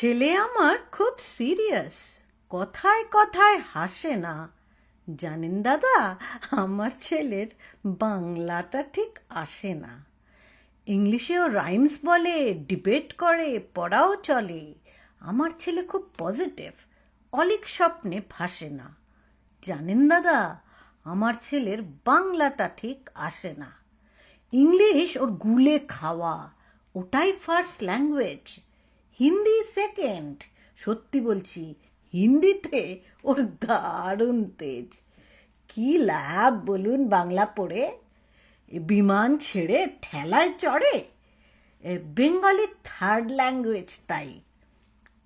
ছেলে আমার খুব সিরিয়াস, কথায় কথায় হাসে না। জানেন দাদা, আমার ছেলের বাংলাটা ঠিক আসে না। ইংলিশেও রাইমস বলে, ডিবেট করে, পড়াও চলে। আমার ছেলে খুব পজিটিভ, অলিক স্বপ্নে ভাসে না। জানেন দাদা, আমার ছেলের বাংলাটা ঠিক আসে না। ইংলিশ ওর গুলে খাওয়া, ওটাই ফার্স্ট ল্যাঙ্গুয়েজ। হিন্দি সেকেন্ড। সত্যি বলছি, হিন্দিতে ওর দারুণ তেজ। কি লাভ বলুন বাংলা পড়ে? বিমান ছেড়ে ঠেলায় চড়ে। বেঙ্গলি থার্ড ল্যাঙ্গুয়েজ, তাই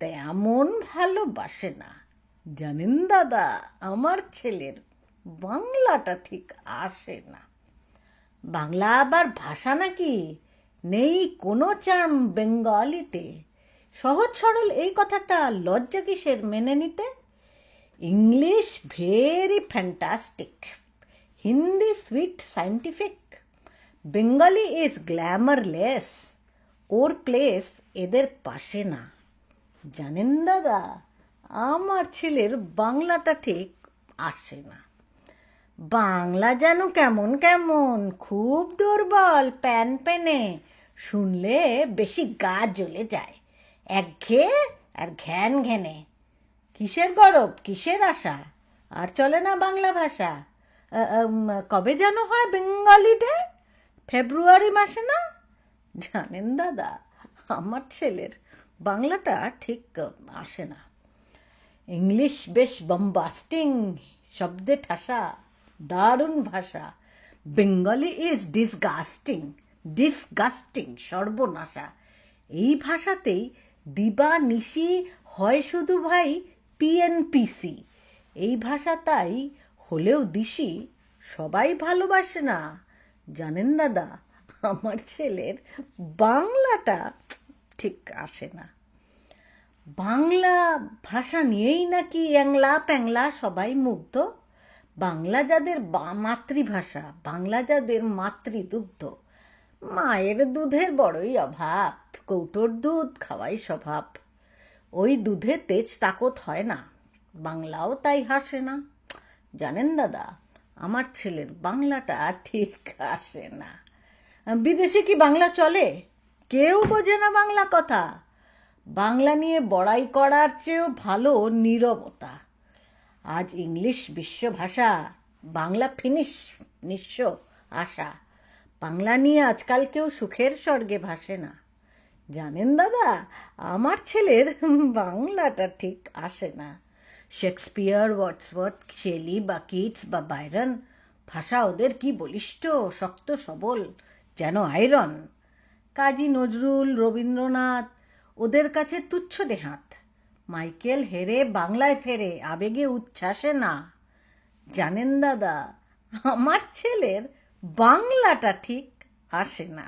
তেমন ভালোবাসে না। জানেন দাদা, আমার ছেলের বাংলাটা ঠিক আসে না। বাংলা আবার ভাষা নাকি? নেই কোনো চার্ম বেঙ্গলিতে। সহজ সরল এই কথাটা লজ্জা কিসের মেনে নিতে? English very fantastic, Hindi sweet scientific, Bengali is glamourless. Or place এদের পাশে না। জানেন দাদা, আমার ছেলের বাংলাটা ঠিক আসে না। বাংলা যেন কেমন কেমন, খুব দুর্বল, প্যান পেনে, শুনলে বেশি গা জ্বলে যায়, একঘেয়ে আর ঘ্যান ঘেনে। কিসের গরব, কিসের আশা, আর চলে না বাংলা ভাষা। কবে যেন হয় বেঙ্গলি ডে? ফেব্রুয়ারি মাসে না? জানেন দাদা, আমার ছেলের বাংলাটা ঠিক আসে না। ইংলিশ বেশ বম্বাস্টিং, শব্দে ঠাসা, দারুণ ভাষা। বেঙ্গলি ইজ ডিসগাস্টিং, ডিসগাস্টিং, সর্বনাশা। এই ভাষাতেই দিবা নিশি হয় শুধু ভাই পিএনপিসি। এই ভাষা তাই হলেও দিশি সবাই ভালোবাসে না। জানেন দাদা, আমার ছেলের বাংলাটা ঠিক আসে না। বাংলা ভাষা নিয়েই নাকি অ্যাংলা প্যাংলা সবাই মুগ্ধ। বাংলা যাদের মাতৃভাষা, বাংলা যাদের মাতৃদুগ্ধ, মায়ের দুধের বড়ই অভাব, কৌটোর দুধ খাওয়াই স্বভাব। ওই দুধে তেজ তাকত হয় না, বাংলাও তাই হাসে না। জানেন দাদা, আমার ছেলের বাংলাটা ঠিক আসে না। বিদেশে কি বাংলা চলে? কেউ বোঝে না বাংলা কথা। বাংলা নিয়ে বড়াই করার চেয়েও ভালো নীরবতা। আজ ইংলিশ বিশ্বভাষা, বাংলা ফিনিশ নিঃস্ব আশা। বাংলা নিয়ে আজকাল কেউ সুখের স্বর্গে ভাসে না। জানেন দাদা, আমার ছেলের বাংলাটা ঠিক আসে না। শেক্সপিয়ার, ওয়ার্ডসওয়ার্থ, শেলি বা কিটস বা বাইরন, ভাষা ওদের কি বলিষ্ঠ, শক্ত সবল, যেন আয়রন। কাজী নজরুল, রবীন্দ্রনাথ ওদের কাছে তুচ্ছ দেহাত। মাইকেল হেরে বাংলায় ফেরে, আবেগে উচ্ছ্বাসে না। জানেন দাদা, আমার ছেলের বাংলাটা ঠিক আসে না।